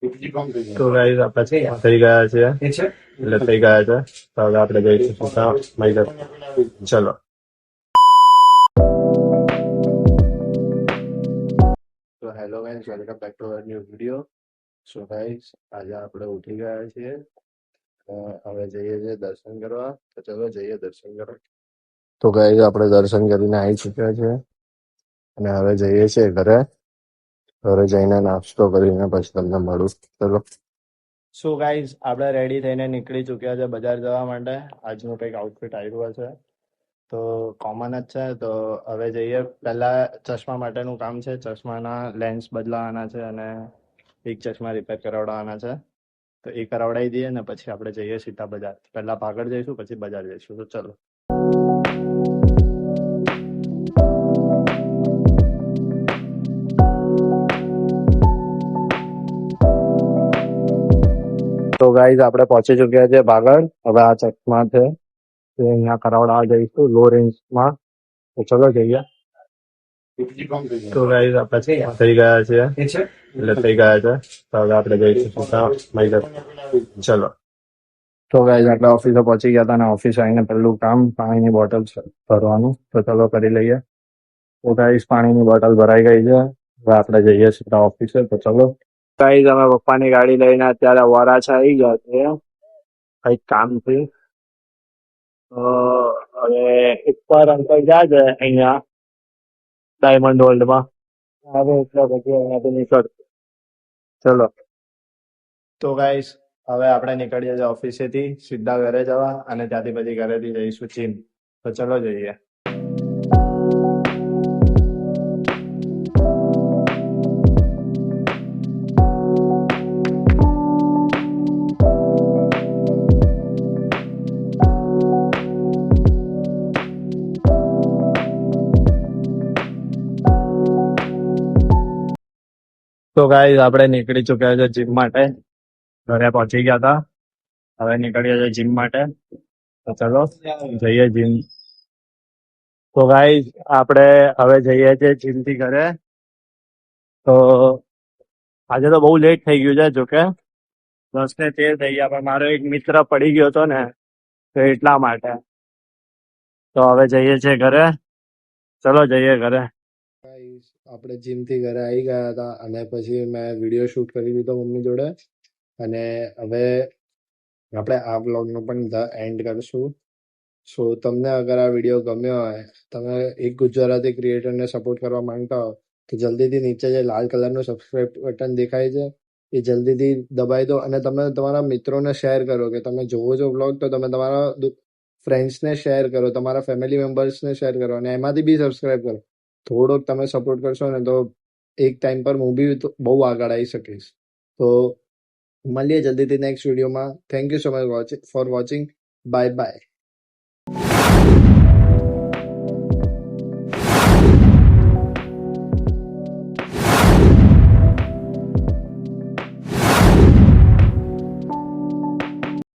તો ગાઈસ આપણે થઈ ગયા છે એટલે થઈ ગયા છે તો હવે આપણે જઈશું સીધા મહિલા ચલો તો hello guys welcome back to our new video so guys આજે આપણે ઉઠી ગયા છીએ હવે જઈએ છીએ દર્શન કરવા તો ચલો જઈએ દર્શન કરવા તો ગાઈસ આપણે દર્શન કરીને આવી ચૂક્યા છે અને હવે જઈએ છીએ ઘરે જઈને નાસ્તો કરીને પછી તમને મળું ચલો સો ગાઈઝ આપણે રેડી થઈને નીકળી ચૂક્યા છે બજાર જવા માટે આજનું કંઈક આઉટફિટ આવ્યું છે તો કોમન જ છે તો હવે જઈએ પહેલા ચશ્મા માટેનું કામ છે ચશ્માના લેન્સ બદલાવાના છે અને એક ચશ્મા રિપેર કરાવડાવવાના છે તો એ કરાવડાવી દઈએ ને પછી આપણે જઈએ સીધા બજાર પહેલા પાગળ જઈશું પછી બજાર જઈશું તો ચલો તો ગાઈઝ આપણે પહોંચી ચુક્યા છે પાગળ હવે આ ચશ્મા છે તે અહીંયા કરાવડાવવા જઈશું લો રેન્જમાં તો ચલો જઈએ તો ગાઈઝ આપણે થઈ ગયા છે એટલે થઈ ગયા છે તો હવે આપણે જઈશું સીધા મહિલા ચલો તો ગાઈઝ આપણે ઓફિસે પહોંચી ગયા હતા અને ઓફિસ આવીને પહેલું કામ પાણીની બોટલ ભરવાનું તો ચલો કરી લઈએ તો ગાઈઝ પાણીની બોટલ ભરાઈ ગઈ છે હવે આપણે જઈએ સીધા ઓફિસે તો ચલો ગાઈઝ અમે પપ્પાની ગાડી લઈને અત્યારે વરાછા આવી ગયા છે કઈક કામથી હવે ઉપર અંકલ જાય છે અહીંયા ડાયમંડ વર્લ્ડમાં હવે એટલે પછી અહીંયાથી નીકળશું ચલો તો ગાઈસ હવે આપણે નીકળીએ છીએ ઓફિસેથી સીધા ઘરે જવા અને ત્યાંથી પછી ઘરેથી જઈશું ચીન તો ચલો જઈએ તો ગાઈસ આપણે નીકળી ચુક્યા છે જીમ માટે ઘરે પહોંચી ગયા હતા હવે નીકળીએ છીએ જીમ માટે તો ચલો જઈએ જીમ તો ગાઈસ આપણે હવે જઈએ છીએ જીમથી ઘરે તો આજે તો બહુ લેટ થઈ ગયું છે જોકે 10:13 થઈ ગયા પણ મારો એક મિત્ર પડી ગયો હતો ને તો એટલા માટે તો હવે જઈએ છીએ ઘરે ચલો જઈએ ઘરે આપણે જીમથી ઘરે આવી ગયા હતા અને પછી મેં વિડીયો શૂટ કરી દીધો મમ્મી જોડે અને હવે આપણે આ વ્લોગનો પણ એન્ડ કરશું સો તમને અગર આ વિડીયો ગમ્યો હોય તમે એક ગુજરાતી ક્રિએટરને સપોર્ટ કરવા માંગતા હો તો જલ્દીથી નીચે જે લાલ કલરનું સબસ્ક્રાઇબ બટન દેખાય છે એ જલ્દીથી દબાઈ દો અને તમે તમારા મિત્રોને શેર કરો કે તમે જોવો છો વ્લોગ તો તમે તમારા ફ્રેન્ડ્સને શેર કરો તમારા ફેમિલી મેમ્બર્સને શેર કરો અને એમાંથી બી સબસ્ક્રાઇબ કરો થોડોક તમે સપોર્ટ કરશો ને તો એક ટાઈમ પર હું બી બહુ આગળ આવી શકીશ તો મળીએ જલ્દીથી નેક્સ્ટ વિડીયોમાં thank you so much for watching bye bye